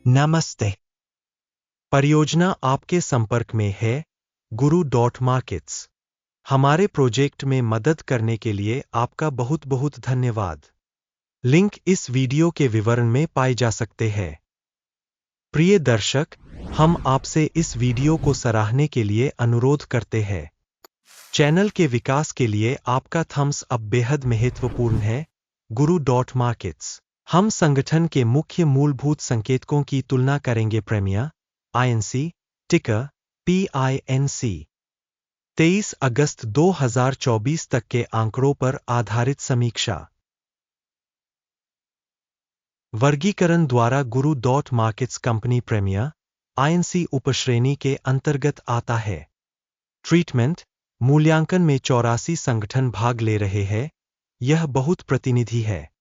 नमस्ते। परियोजना आपके संपर्क में है Guru.Markets। हमारे प्रोजेक्ट में मदद करने के लिए आपका बहुत बहुत धन्यवाद। लिंक इस वीडियो के विवरण में पाए जा सकते हैं। प्रिय दर्शक, हम आपसे इस वीडियो को सराहने के लिए अनुरोध करते हैं। चैनल के विकास के लिए आपका थम्स अप बेहद महत्वपूर्ण है। Guru.Markets। हम संगठन के मुख्य मूलभूत संकेतकों की तुलना करेंगे। प्रीमियर, INC, टिकर, PINC। 23 अगस्त 2024 तक के आंकड़ों पर आधारित समीक्षा। वर्गीकरण द्वारा Guru.Markets कंपनी प्रीमियर, INC उपश्रेणी के अंतर्गत आता है। ट्रीटमेंट, मूल्यांकन में 84 संगठन भाग ले रहे हैं। यह बहुत प्रतिनिधि है।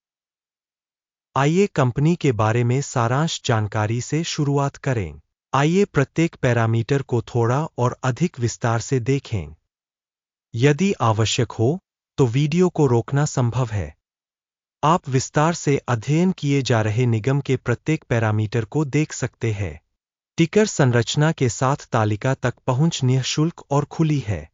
आइए कंपनी के बारे में सारांश जानकारी से शुरुआत करें। आइए प्रत्येक पैरामीटर को थोड़ा और अधिक विस्तार से देखें। यदि आवश्यक हो तो वीडियो को रोकना संभव है। आप विस्तार से अध्ययन किए जा रहे निगम के प्रत्येक पैरामीटर को देख सकते हैं। टिकर संरचना के साथ तालिका तक पहुंच निःशुल्क और खुली है।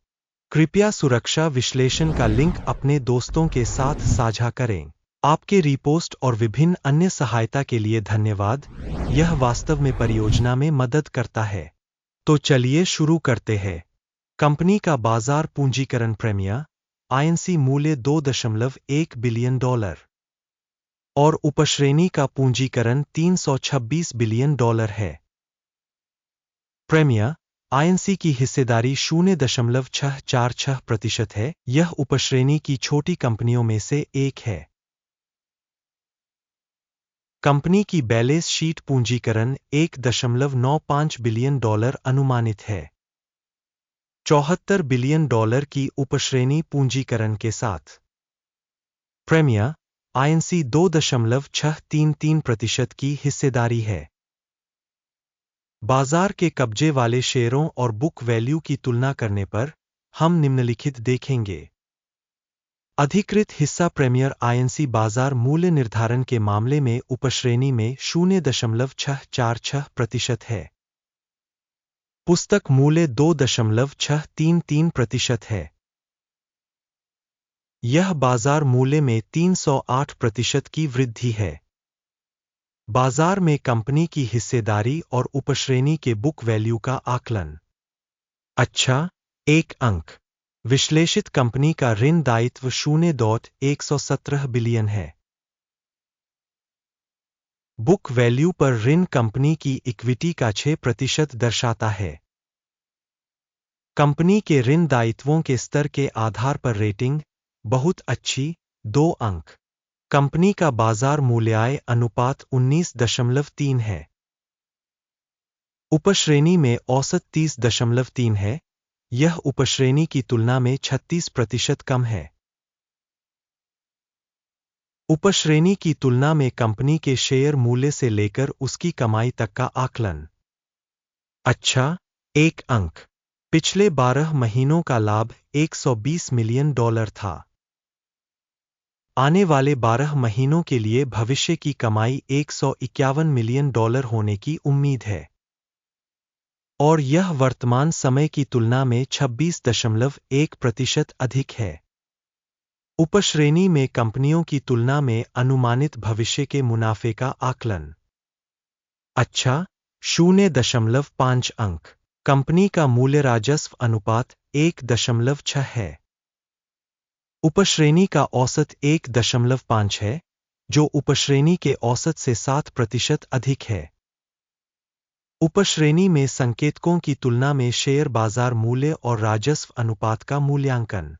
कृपया सुरक्षा विश्लेषण का लिंक अपने दोस्तों के साथ साझा करें। आपके रिपोस्ट और विभिन्न अन्य सहायता के लिए धन्यवाद। यह वास्तव में परियोजना में मदद करता है। तो चलिए शुरू करते हैं। कंपनी का बाजार पूंजीकरण प्रीमियर, INC मूल्य $2.1 बिलियन और उपश्रेणी का पूंजीकरण $326 बिलियन है। प्रीमियर, INC की हिस्सेदारी 0.646% है। यह उपश्रेणी की छोटी कंपनियों में से एक है। कंपनी की बैलेंस शीट पूंजीकरण $1.95 बिलियन अनुमानित है। $74 बिलियन की उपश्रेणी पूंजीकरण के साथ। प्रीमियर, INC 2.633% की हिस्सेदारी है। बाजार के कब्जे वाले शेयरों और बुक वैल्यू की तुलना करने पर हम निम्नलिखित देखेंगे। अधिकृत हिस्सा प्रीमियर INC बाजार मूल्य निर्धारण के मामले में उपश्रेणी में 0.646% है। पुस्तक मूल्य 2.633% है। यह बाजार मूल्य में 308% की वृद्धि है। बाजार में कंपनी की हिस्सेदारी और उपश्रेणी के बुक वैल्यू का आकलन। अच्छा, 1 अंक। विश्लेषित कंपनी का ऋण दायित्व 0.117 बिलियन है। बुक वैल्यू पर ऋण कंपनी की इक्विटी का 6% दर्शाता है। कंपनी के ऋण दायित्वों के स्तर के आधार पर रेटिंग बहुत अच्छी, 2 अंक। कंपनी का बाजार मूल्य अनुपात 19.3 है। उपश्रेणी में औसत 30.3 है। यह उपश्रेणी की तुलना में 36% कम है। उपश्रेणी की तुलना में कंपनी के शेयर मूल्य से लेकर उसकी कमाई तक का आकलन। अच्छा, 1 अंक। पिछले 12 महीनों का लाभ $120 मिलियन था। आने वाले 12 महीनों के लिए भविष्य की कमाई $151 मिलियन होने की उम्मीद है। और यह वर्तमान समय की तुलना में 26.1% अधिक है। उपश्रेणी में कंपनियों की तुलना में अनुमानित भविष्य के मुनाफे का आकलन। अच्छा, 0.5 अंक। कंपनी का मूल्य राजस्व अनुपात 1.6 है। उपश्रेणी का औसत 1.5 है, जो उपश्रेणी के औसत से 7% अधिक है। उपश्रेणी में संकेतकों की तुलना में शेयर बाजार मूल्य और राजस्व अनुपात का मूल्यांकन।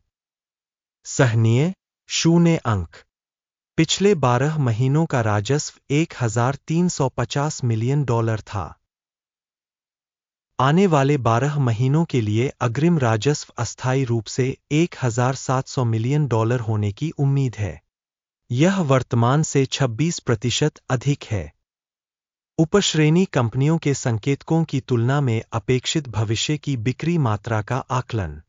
सहनीय, 0 अंक। पिछले 12 महीनों का राजस्व $1,350 मिलियन था। आने वाले 12 महीनों के लिए अग्रिम राजस्व अस्थायी रूप से $1,700 मिलियन होने की उम्मीद है। यह वर्तमान से 26% अधिक है। उपश्रेणी कंपनियों के संकेतकों की तुलना में अपेक्षित भविष्य की बिक्री मात्रा का आकलन।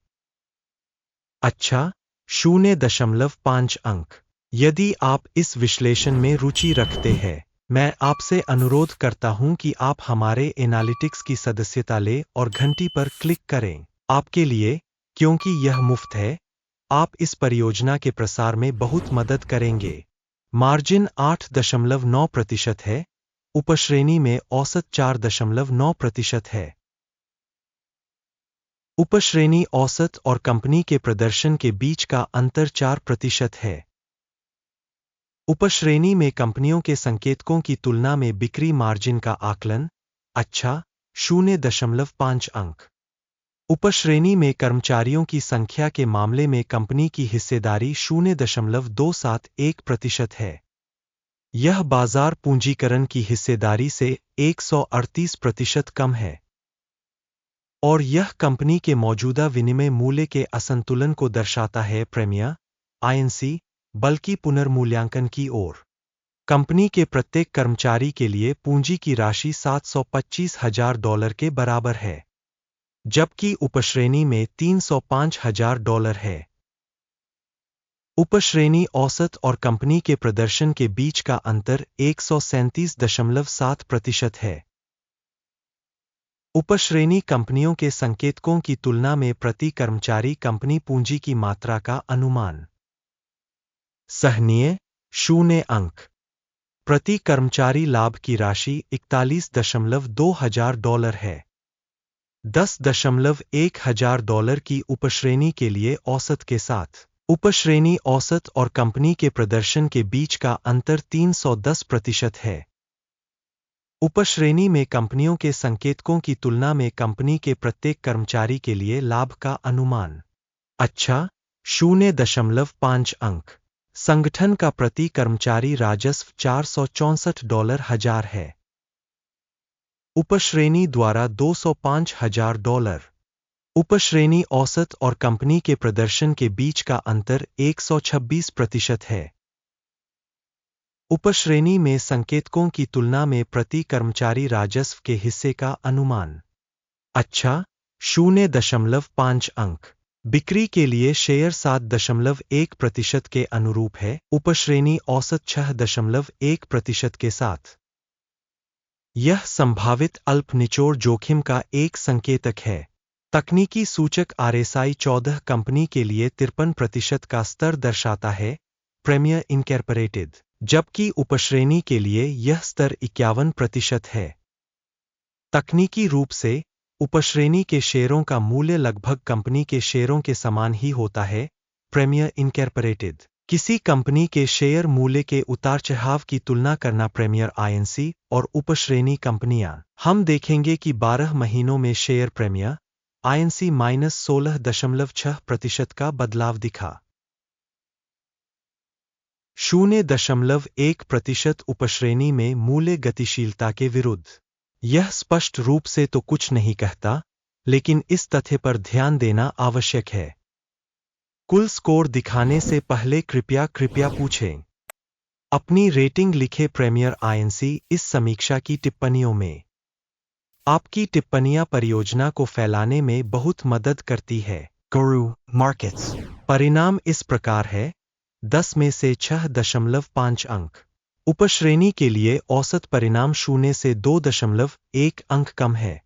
अच्छा, 0.5 अंक। यदि आप इस विश्लेषण में रुचि रखते हैं, मैं आपसे अनुरोध करता हूं कि आप हमारे एनालिटिक्स की सदस्यता लें और घंटी पर क्लिक करें। आपके लिए, क्योंकि यह मुफ्त है, आप इस परियोजना के प्रसार में बहुत मदद करेंगे। मार्जिन 8.9% है, उपश्रेणी में औसत 4.9% है। उपश्रेणी औसत और कंपनी के प्रदर्शन के बीच का अंतर 4% है। उपश्रेणी में कंपनियों के संकेतकों की तुलना में बिक्री मार्जिन का आकलन, अच्छा, 0.5 अंक। उपश्रेणी में कर्मचारियों की संख्या के मामले में कंपनी की हिस्सेदारी 0.271% है। यह बाजार पूंजीकरण की हिस्सेदारी से 138% कम है। और यह कंपनी के मौजूदा विनिमय मूल्य के असंतुलन को दर्शाता है प्रीमियर, आईएनसी, बल्कि पुनर्मूल्यांकन की ओर। कंपनी के प्रत्येक कर्मचारी के लिए पूंजी की राशि $725,000 के बराबर है, जबकि उपश्रेणी में $305,000 है। उपश्रेणी औसत और कंपनी के प्रदर्शन के बीच का अंतर 137.7% है। उपश्रेणी कंपनियों के संकेतकों की तुलना में प्रति कर्मचारी कंपनी पूंजी की मात्रा का अनुमान। सहनीय, 0 अंक। प्रति कर्मचारी लाभ की राशि $41,200 है। $10,100 की उपश्रेणी के लिए औसत के साथ। उपश्रेणी औसत और कंपनी के प्रदर्शन के बीच का अंतर 310% है। उपश्रेणी में कंपनियों के संकेतकों की तुलना में कंपनी के प्रत्येक कर्मचारी के लिए लाभ का अनुमान। अच्छा, 0.5 अंक। संगठन का प्रति कर्मचारी राजस्व $464,000 है। उपश्रेणी द्वारा $205,000। उपश्रेणी औसत और कंपनी के प्रदर्शन के बीच का अंतर 126% है। उपश्रेणी में संकेतकों की तुलना में प्रति कर्मचारी राजस्व के हिस्से का अनुमान। अच्छा, 0.5 अंक। बिक्री के लिए शेयर 7.1% के अनुरूप है, उपश्रेणी औसत 6.1% के साथ। यह संभावित अल्प निचोड़ जोखिम का एक संकेतक है। तकनीकी सूचक RSI 14 कंपनी के लिए 53% का स्तर दर्शाता है, प्रीमियर इनकॉर्पोरेटेड, जबकि उपश्रेणी के लिए यह स्तर 51% है। तकनीकी रूप से, उपश्रेणी के शेयरों का मूल्य लगभग कंपनी के शेयरों के समान ही होता है, प्रीमियर इनकॉर्पोरेटेड। किसी कंपनी के शेयर मूल्य के उतार चढ़ाव की तुलना करना प्रीमियर आईएनसी और उपश्रेणी कंपनियां। हम देखेंगे कि 12 महीनों में शेयर प्रीमियर आईएनसी -16.6% का बदलाव दिखा। 0.1% उपश्रेणी में मूल्य गतिशीलता के विरुद्ध। यह स्पष्ट रूप से तो कुछ नहीं कहता, लेकिन इस तथ्य पर ध्यान देना आवश्यक है। कुल स्कोर दिखाने से पहले कृपया पूछें। अपनी रेटिंग लिखे प्रीमियर आईएनसी इस समीक्षा की टिप्पणियों में। आपकी टिप्पणियां परियोजना को फैलाने में बहुत मदद करती है। गुरु मार्केट्स परिणाम इस प्रकार है, 10 में से 6.5 अंक। उपश्रेणी के लिए औसत परिणाम 0 से 2.1 अंक कम है।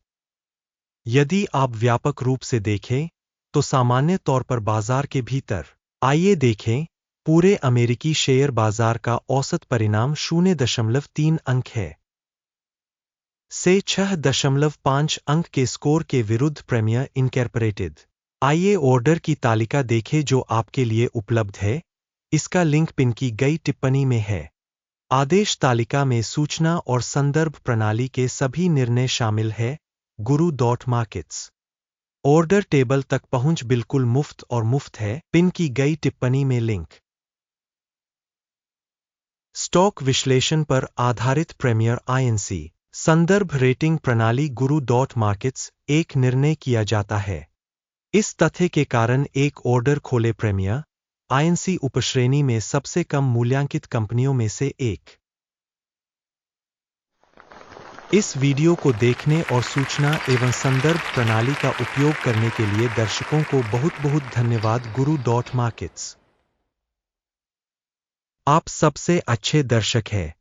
यदि आप व्यापक रूप से देखें, तो सामान्य तौर पर बाजार के भीतर। आइए देखें, पूरे अमेरिकी शेयर बाजार का औसत परिणाम 0.3 अंक है। से 6.5 अंक के स्कोर के विरुद्ध प्रीमियर इनकॉर्पोरेटेड। आइए ऑर्डर की तालिका देखें जो आपके लिए उपलब्ध है, इसका लिंक पिन की गई टिप्पणी में है। आदेश तालिका में सूचना और संदर्भ प्रणाली के सभी निर्णय शामिल है। Guru.markets। ऑर्डर टेबल तक पहुंच बिल्कुल मुफ्त और मुफ्त है, पिन की गई टिप्पणी में लिंक। स्टॉक विश्लेषण पर आधारित प्रीमियर आईएनसी संदर्भ रेटिंग प्रणाली Guru.markets एक निर्णय किया जाता है। इस तथ्य के कारण एक ऑर्डर खोले प्रीमियर आईएनसी उपश्रेणी में सबसे कम मूल्यांकित कंपनियों में से एक। इस वीडियो को देखने और सूचना एवं संदर्भ प्रणाली का उपयोग करने के लिए दर्शकों को बहुत बहुत धन्यवाद। Guru.markets आप सबसे अच्छे दर्शक हैं।